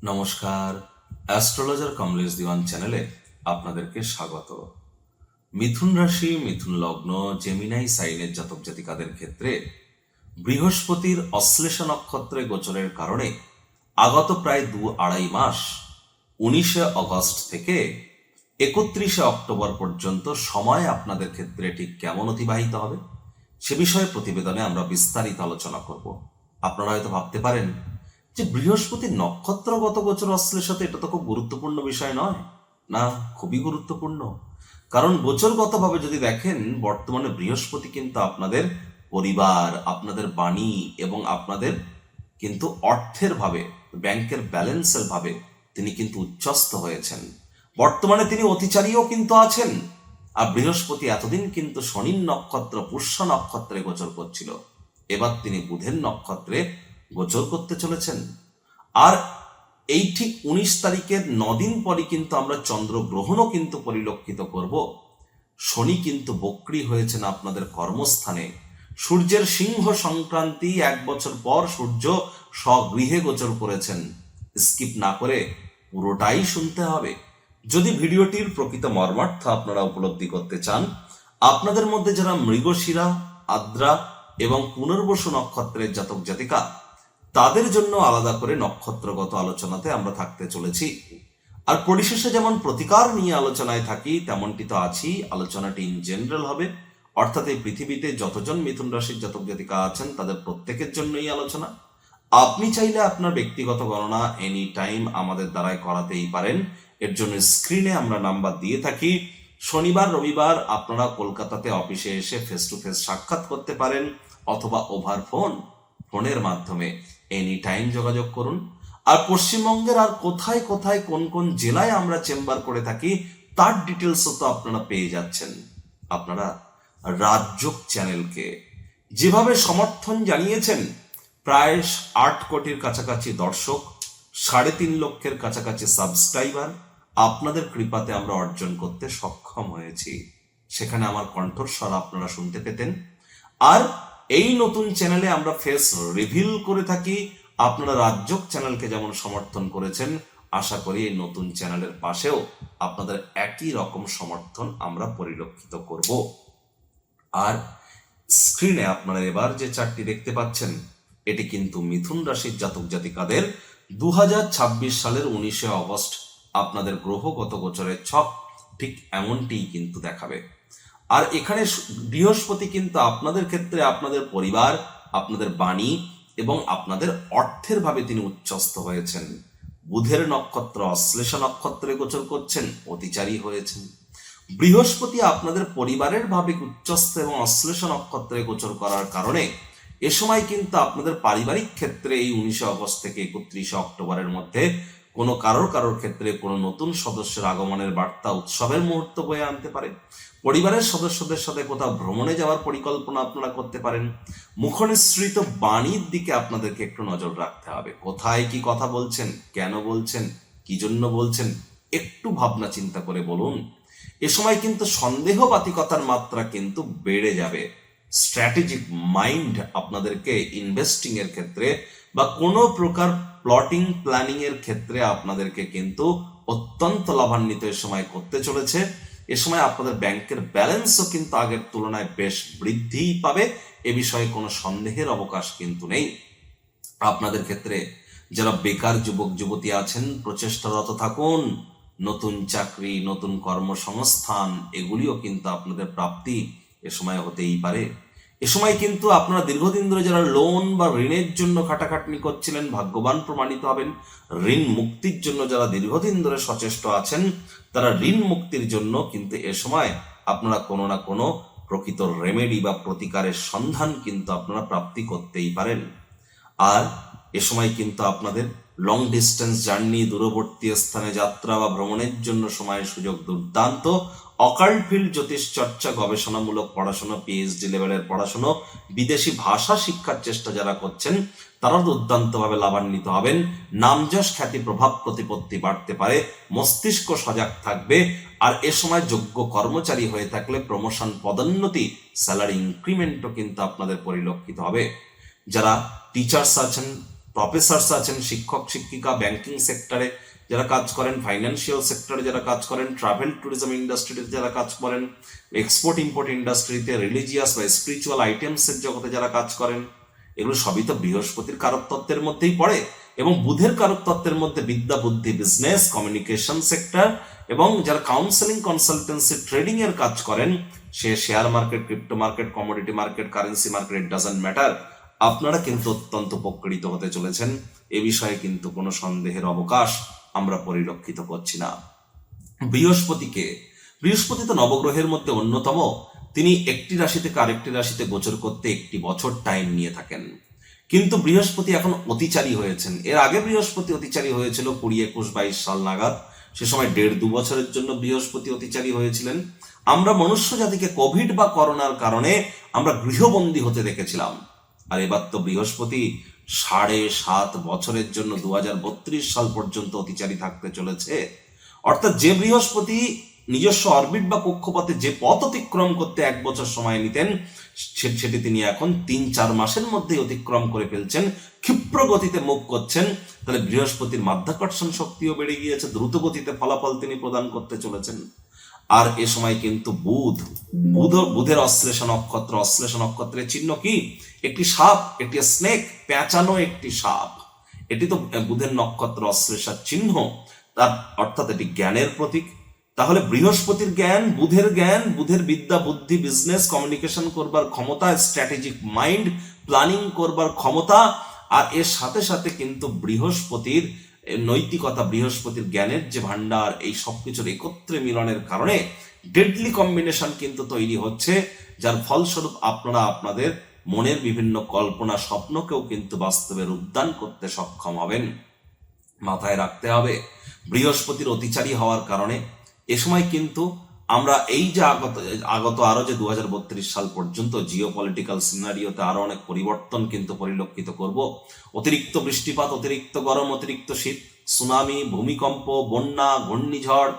নমস্কার, অ্যাস্ট্রোলজার কমলেশ দিওয়ান চ্যানেলে আপনাদেরকে স্বাগত। মিথুন রাশি, মিথুন লগ্ন, জেমিনাই সাইনের জাতক জাতিকাদের ক্ষেত্রে বৃহস্পতির অশ্লেষ নক্ষত্রে গোচরের কারণে আগত প্রায় 2-2.5 মাস 19শে অগস্ট থেকে 31শে অক্টোবর পর্যন্ত সময় আপনাদের ক্ষেত্রে ঠিক কেমন অতিবাহিত হবে সে বিষয়ে প্রতিবেদনে আমরা বিস্তারিত আলোচনা করব। আপনারা হয়তো ভাবতে পারেন যে বৃহস্পতির নক্ষত্রগত গোচর অশ্লেষতে এটা তো খুব গুরুত্বপূর্ণ বিষয় নয়। না, খুবই গুরুত্বপূর্ণ। কারণ গোচরগতভাবে যদি দেখেন, বর্তমানে বৃহস্পতি কিন্তু আপনাদের পরিবার, আপনাদের বাণী এবং আপনাদের কিন্তু অর্থের ভাবে, ব্যাংকের ব্যালেন্সের ভাবে তিনি কিন্তু উচ্চস্থ হয়েছেন। বর্তমানে তিনি অতিচারীও কিন্তু আছেন। আর বৃহস্পতি এতদিন কিন্তু শনির নক্ষত্র পুষ্য নক্ষত্রে গোচর করছিল, এবার তিনি বুধের নক্ষত্রে গোচর করতে চলেছেন। আর এই ঠিক 19 তারিখের 9 দিন পরই কিন্তু আমরা চন্দ্রগ্রহণও কিন্তু পরিলক্ষিত করব। শনি কিন্তু বক্রী হয়েছেন আপনাদের কর্মস্থানে। সূর্যের সিংহ সংক্রান্তি 1 বছর পর সূর্য স্বগৃহে গোচর করেছেন। স্কিপ না করে পুরোটাই শুনতে হবে। যদি ভিডিওটির প্রকৃত মর্মার্থ আপনারা উপলব্ধি করতে চান, আপনাদের মধ্যে যারা মৃগশিরা, আদ্রা এবং পুনর্বসু নক্ষত্রের জাতক জাতিকা, তাদের জন্য আলাদা করে নক্ষত্রগত আলোচনাতে আমরা থাকতে চলেছি। আর পরিশেষে যেমন প্রতিকার নিয়ে আলোচনায় থাকি, তেমনটি তো আছি। আলোচনাটি ইন জেনারেল হবে, অর্থাৎ এই পৃথিবীতে যতজন মিথুন রাশির জাতক জাতিকা আছেন তাদের প্রত্যেকের জন্যই আলোচনা। আপনি চাইলে আপনার ব্যক্তিগত গণনা এনি টাইম আমাদের দ্বারাই করাতেই পারেন। এর জন্য স্ক্রিনে আমরা নাম্বার দিয়ে থাকি। শনিবার রবিবার আপনারা কলকাতাতে অফিসে এসে ফেস টু ফেস সাক্ষাৎ করতে পারেন, অথবা ওভার ফোনের মাধ্যমে এনি টাইম যোগাযোগ করুন। আর পশ্চিমবঙ্গের আর কোথায় কোথায় কোন কোন জেলায় আমরা চেম্বার করে থাকি তার ডিটেলসও তো আপনারা পেয়ে যাচ্ছেন। আপনারা রাজযোগ চ্যানেলকে যেভাবে সমর্থন জানিয়েছেন, প্রায় 8 কোটির কাছাকাছি দর্শক, 3.5 লক্ষের কাছাকাছি সাবস্ক্রাইবার আপনাদের কৃপাতে আমরা অর্জন করতে সক্ষম হয়েছি। সেখানে আমার কণ্ঠস্বর আপনারা শুনতে পেতেন। আর এই নতুন চ্যানেলে আমরা ফেস রিভিল করে থাকি। আপনারা রাজযোগ চ্যানেলকে যেমন সমর্থন করেছেন, আশা করি এই নতুন চ্যানেলের পাশেও আপনাদের একই রকম সমর্থন আমরা পরিলক্ষিত করব। আর স্ক্রিনে আপনারা এবার যে চার্টটি দেখতে পাচ্ছেন, এটি কিন্তু মিথুন রাশির জাতক জাতিকাদের 2026 সালের 19শে অগস্ট আপনাদের গ্রহগত গোচরের ছক ঠিক এমনটিই কিন্তু দেখাবে। আর এখানে বৃহস্পতি কিন্তু আপনাদের ক্ষেত্রে আপনাদের পরিবার, আপনাদের বাণী এবং আপনাদের অর্থের ভাবে তিনি উচ্চস্থ হয়েছেন। বুধের নক্ষত্র অশ্লেষ নক্ষত্রে গোচর করছেন, অতিচারী হয়েছেন। বৃহস্পতি আপনাদের পরিবারের ভাবে উচ্চস্থ এবং অশ্লেষ নক্ষত্রে গোচর করার কারণে এ সময় কিন্তু আপনাদের পারিবারিক ক্ষেত্রে এই 19শে অগস্ট থেকে 31শে অক্টোবরের মধ্যে কোনো কারোর ক্ষেত্রে কোনো নতুন সদস্যের আগমনের বার্তা, উৎসবের মুহূর্ত বয়ে আনতে পারে। পরিবারের সদস্যদের সাথে কোথাও ভ্রমণে যাওয়ার পরিকল্পনা আপনারা করতে পারেন। মুখনিসৃত বাণীর দিকে আপনাদেরকে একটু নজর রাখতে হবে। কোথায় কি কথা বলছেন, কেন বলছেন, কি জন্য বলছেন, একটু ভাবনা চিন্তা করে বলুন। এ সময় কিন্তু সন্দেহবাতিকতার মাত্রা কিন্তু বেড়ে যাবে। স্ট্র্যাটেজিক মাইন্ড আপনাদেরকে ইনভেস্টিং এর ক্ষেত্রে বা কোনো প্রকার প্লটিং প্ল্যানিং এর ক্ষেত্রে আপনাদেরকে কিন্তু অত্যন্ত লাভান্বিত এ সময় করতে চলেছে। এ সময় আপনাদের ব্যাংকের ব্যালেন্সও কিন্তু আগের তুলনায় বেশ বৃদ্ধি পাবে, এ বিষয়ে কোনো সন্দেহের অবকাশ কিন্তু নেই। আপনাদের ক্ষেত্রে যারা বেকার যুবক যুবতী আছেন, প্রচেষ্টারত থাকুন। নতুন চাকরি, নতুন কর্মসংস্থান এগুলিও কিন্তু আপনাদের প্রাপ্তি এ সময় হতেই পারে। এ সময় কিন্তু আপনারা দীর্ঘদিন ধরে যারা লোন বা ঋণের জন্য খাটাখাটনি করছিলেন, ভাগ্যবান প্রমাণিত হবেন। ঋণ মুক্তির জন্য যারা দীর্ঘদিন ধরে সচেষ্ট আছেন, তারা ঋণ মুক্তির জন্য কিন্তু এ সময় আপনারা কোনো না কোনো প্রকৃত রেমেডি বা প্রতিকারের সন্ধান কিন্তু আপনারা প্রাপ্তি করতেই পারেন। আর এ সময় কিন্তু আপনাদের লং ডিস্টেন্স জার্নি, দূরবর্তী স্থানে যাত্রা বা ভ্রমণের জন্য সময়ের সুযোগ দুর্দান্ত। অকাল্ট ফিল্ড, জ্যোতিষ চর্চা, গবেষণামূলক পড়াশোনা, পিএইচডি লেভেলের পড়াশোনা, বিদেশি ভাষা শিক্ষার চেষ্টা যারা করছেন তারা দুর্দান্তভাবে লাভান্বিত হবেন। নামযশ, খ্যাতি, প্রভাব, প্রতিপত্তি বাড়তে পারে। মস্তিষ্ক সজাগ থাকবে। আর এ সময় যোগ্য কর্মচারী হয়ে থাকলে প্রমোশন, পদোন্নতি, স্যালারি ইনক্রিমেন্টও কিন্তু আপনাদের পরিলক্ষিত হবে। যারা টিচার্স আছেন, প্রফেসরস আছেন, শিক্ষক শিক্ষিকা, ব্যাংকিং সেক্টরে যারা কাজ করেন, ফাইন্যান্সিয়াল সেক্টরে যারা কাজ করেন, ট্রাভেল ট্যুরিজম ইন্ডাস্ট্রিতে যারা কাজ করেন, এক্সপোর্ট ইম্পোর্ট ইন্ডাস্ট্রিতে, রিলিজিয়াস বা স্পিরিচুয়াল আইটেমসের জগতে যারা কাজ করেন, এগুলো সবই তো বৃহস্পতির কারক তত্ত্বের মধ্যেই পড়ে। এবং বুধের কারক তত্ত্বের মধ্যে বিদ্যা, বুদ্ধি, বিজনেস, কমিউনিকেশন সেক্টর, এবং যারা কাউন্সেলিং, কনসালটেন্সি, ট্রেডিং এর কাজ করেন, সে share market, crypto market, commodity market, currency market, it doesn't matter, আপনারা কিন্তু অত্যন্ত উপকৃত হতে চলেছেন। এ বিষয়ে কিন্তু কোনো সন্দেহের অবকাশ আমরা পরিলক্ষিত করছি না। বৃহস্পতি তো নবগ্রহের মধ্যে অন্যতম। তিনি একটি রাশি থেকে আরেকটি রাশিতে গোচর করতে একটি বছর টাইম নিয়ে থাকেন। কিন্তু বৃহস্পতি এখন অতিচারী হয়েছেন। এর আগে বৃহস্পতি অতিচারী হয়েছিল 20, 21, 22 সাল নাগাদ। সে সময় 1.5-2 বছরের জন্য বৃহস্পতি অতিচারী হয়েছিলেন। আমরা মনুষ্য জাতিকে কোভিড বা করোনার কারণে আমরা গৃহবন্দী হতে দেখেছিলাম। আর এবার তো বৃহস্পতি 7.5 বছরের জন্য 2032 সাল পর্যন্ত অতিচারী থাকতে চলেছে। অর্থাৎ যে বৃহস্পতি নিজস্ব অরবিট বা কক্ষপথে যে পথ অতিক্রম করতে 1 বছর সময় নিতেন, সেটি তিনি এখন 3-4 মাসের মধ্যে অতিক্রম করে ফেলছেন, ক্ষিপ্র গতিতে মুভ করছেন। তাহলে বৃহস্পতির মাধ্যাকর্ষণ শক্তিও বেড়ে গিয়েছে, দ্রুত গতিতে ফলাফল তিনি প্রদান করতে চলেছেন। আর এ সময় কিন্তু বুধের অশ্লেষা নক্ষত্রের চিহ্ন কি? একটি সাপ, একটি স্নেক, পেঁচানো একটি সাপ। এটি তো বুধের নক্ষত্র অশ্লেষার চিহ্ন, তার অর্থাৎ এটি জ্ঞানের প্রতীক। তাহলে বৃহস্পতির জ্ঞান, বুধের বিদ্যা, বুদ্ধি, বিজনেস, কমিউনিকেশন করবার ক্ষমতা, স্ট্র্যাটেজিক মাইন্ড, প্ল্যানিং করবার ক্ষমতা, আর এর সাথে সাথে কিন্তু বৃহস্পতির নৈতিকতা, বৃহস্পতির জ্ঞানের যে ভান্ডার, এই সবকিছুর একত্রে মিলনের কারণে ডেডলি কম্বিনেশন কিন্তু তৈরি হচ্ছে, যার ফলস্বরূপ আপনারা আপনাদের মনের বিভিন্ন কল্পনা, স্বপ্নকেও কিন্তু বাস্তবে রূপদান করতে সক্ষম হবেন। মাথায় রাখতে হবে, বৃহস্পতির অতিচারী হওয়ার কারণে এ সময় কিন্তু আমরা এই যে আগত আরো যে 2032 সাল পর্যন্ত জিও পলিটিক্যাল সিনারিওতে আরো অনেক পরিবর্তন কিন্তু পরিলক্ষিত করব। অতিরিক্ত বৃষ্টিপাত, অতিরিক্ত গরম, অতিরিক্ত শীত, সুনামি, ভূমিকম্প, বন্যা, ঘূর্ণিঝড়,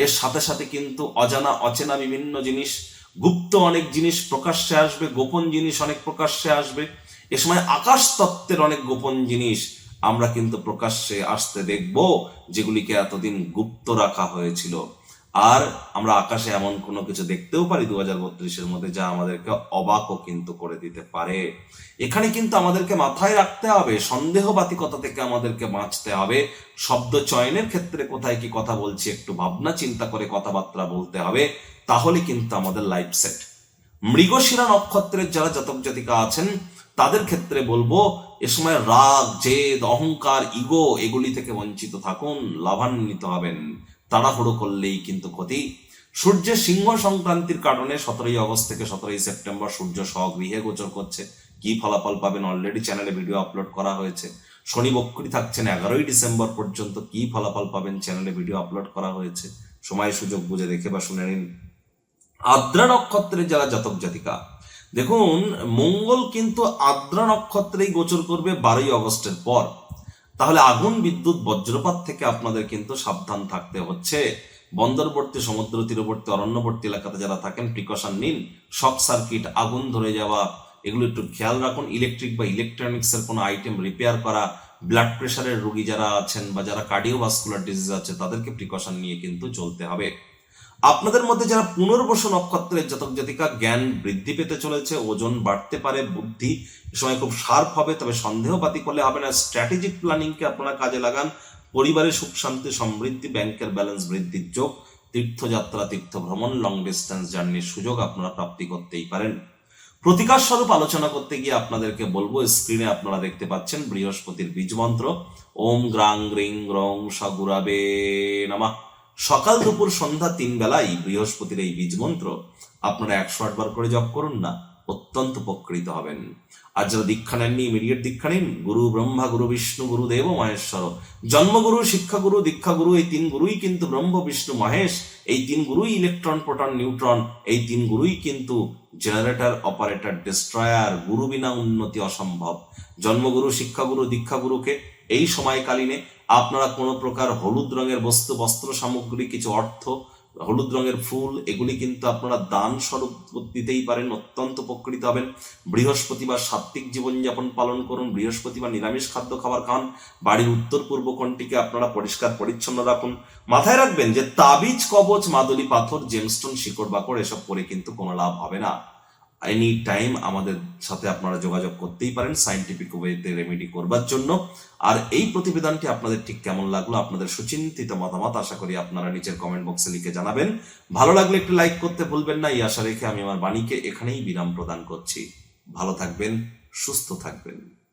এর সাথে সাথে কিন্তু অজানা অচেনা বিভিন্ন জিনিস, গুপ্ত অনেক জিনিস প্রকাশ্যে আসবে, গোপন জিনিস অনেক প্রকাশ্যে আসবে। এ সময় আকাশ তত্ত্বের অনেক গোপন জিনিস আমরা কিন্তু প্রকাশ্যে আসতে দেখব, যেগুলিকে এতদিন গুপ্ত রাখা হয়েছিল। আর আমরা আকাশে এমন কোনো কিছু দেখতেও পারি 2032-এর মধ্যে, যা আমাদেরকে অবাকও কিন্তু করে দিতে পারে। এখানে কিন্তু আমাদেরকে মাথায় রাখতে হবে, সন্দেহবাতিকতা থেকে আমাদেরকে বাঁচতে হবে। শব্দ চয়নের ক্ষেত্রে কোথায় কি কথা বলছি একটু ভাবনা চিন্তা করে কথাবার্তা বলতে হবে, তাহলে কিন্তু আমাদের লাইফ সেট। মৃগশিরা নক্ষত্রের যারা জাতক জাতিকা আছেন, তাদের ক্ষেত্রে বলবো, এ সময় রাগ, জেদ, অহংকার, ইগো, এগুলি থেকে বঞ্চিত থাকুন, লাভান্বিত হবেন। তাড়াহুড়ো করলেই কিন্তু ক্ষতি। সূর্যের সিংহ সংক্রান্তির কারণে 17 আগস্ট থেকে 17 সেপ্টেম্বর সূর্য স্বগৃহে গোচর করছে। কি ফলাফল পাবেন অলরেডি চ্যানেলে ভিডিও আপলোড করা হয়েছে। শনি বক্রী থাকছেন 11 ডিসেম্বর পর্যন্ত, কি ফলাফল পাবেন চ্যানেলে ভিডিও আপলোড করা হয়েছে। সময় সুযোগ বুঝে দেখে বা শুনে নিন। আদ্রা নক্ষত্রের যারা জাতক জাতিকা, দেখুন মঙ্গল কিন্তু আদ্রা নক্ষত্রেই গোচর করবে 12 আগস্টের পর। তাহলে আগুন, বিদ্যুৎ, বজ্রপাত থেকে আপনাদের কিন্তু সাবধান থাকতে হচ্ছে। বন্দরবর্তী, সমুদ্র তীরবর্তী, অরণ্যবর্তী এলাকাতে যারা থাকেন প্রিকশন নিন। শক সার্কিট, আগুন ধরে যাওয়া, এগুলো একটু খেয়াল রাখুন। ইলেকট্রিক বা ইলেকট্রনিক্সের কোনো আইটেম রিপেয়ার করা, ব্লাড প্রেশারের রোগী যারা আছেন বা যারা কার্ডিওভাস্কুলার ডিজিজ আছে, তাদেরকে প্রিকশন নিয়ে কিন্তু চলতে হবে। আপনাদের মধ্যে যারা পুনর্বসু নক্ষত্রের জাতক জাতিকা, জ্ঞান বৃদ্ধি পেতে চলেছে, ওজন বাড়তে পারে, বুদ্ধি এ সময় খুব শার্প হবে, তবে সন্দেহবাদী করলে হবে না। স্ট্র্যাটেজিক প্ল্যানিংকে আপনারা কাজে লাগান। পরিবারের সুখ শান্তি সমৃদ্ধি, ব্যাংকের ব্যালেন্স বৃদ্ধির যোগ, তীর্থযাত্রা, তীর্থ ভ্রমণ, লং ডিস্টেন্স জার্নির সুযোগ আপনারা প্রাপ্তি করতেই পারেন। প্রতিকার স্বরূপ আলোচনা করতে গিয়ে আপনাদেরকে বলবো, স্ক্রিনে আপনারা দেখতে পাচ্ছেন বৃহস্পতির বীজ মন্ত্র, ওম গ্রাং গ্রিং গ্রং সগুরাবে নমঃ। সকাল, দুপুর, সন্ধ্যা 3 বেলায় বৃহস্পতির এই বীজ মন্ত্র আপনারা 108 বার করে জপ করুন না, অত্যন্ত উপকৃত হবেন। আর যারা দীক্ষা নেননি, ইমিডিয়েট দীক্ষা নিন। গুরু ব্রহ্মা, গুরু বিষ্ণু, গুরু দেব মহেশ্বর। জন্মগুরু, শিক্ষাগুরু, দীক্ষাগুরু, এই 3 গুরুই কিন্তু ব্রহ্ম বিষ্ণু মহেশ। এই 3 গুরুই ইলেকট্রন, প্রোটন, নিউট্রন, এই 3 গুরুই কিন্তু জেনারেটর, অপারেটর, ডিস্ট্রয়ার। গুরু বিনা উন্নতি অসম্ভব। জন্মগুরু, শিক্ষাগুরু, দীক্ষাগুরুকে এই সময়কালীনে আপনারা কোনো প্রকার হলুদ রঙের বস্তু, বস্ত্র সামগ্রী, কিছু অর্থ হলুদ রঙের ফুল, এগুলি কিন্তু আপনারা দান স্বরূপ দিতেই পারেন, অত্যন্ত উপকৃত হবেন। বৃহস্পতিবার সাত্ত্বিক জীবনযাপন পালন করুন, বৃহস্পতিবার নিরামিষ খাদ্য খাবার খান, বাড়ির উত্তর পূর্ব কোণটিকে আপনারা পরিষ্কার পরিচ্ছন্ন রাখুন। মাথায় রাখবেন যে তাবিজ, কবচ, মাদুলি পাথর, জেমস্টোন, শিকড় বাকড় এসব করে কিন্তু কোনো লাভ হবে না। এনি টাইম আমাদের সাথে আপনারা যোগাযোগ করতেই পারেন সায়েন্টিফিক ওয়েতে রেমেডি করবার জন্য। আর এই প্রতিবেদনটি আপনাদের ঠিক কেমন লাগলো, আপনাদের সুচিন্তিত মতামত আশা করি আপনারা নিচের কমেন্ট বক্সে লিখে জানাবেন। ভালো লাগলে একটু লাইক করতে ভুলবেন না। এই আশা রেখে আমি আমার বাণীকে এখানেই বিরাম প্রদান করছি। ভালো থাকবেন, সুস্থ থাকবেন।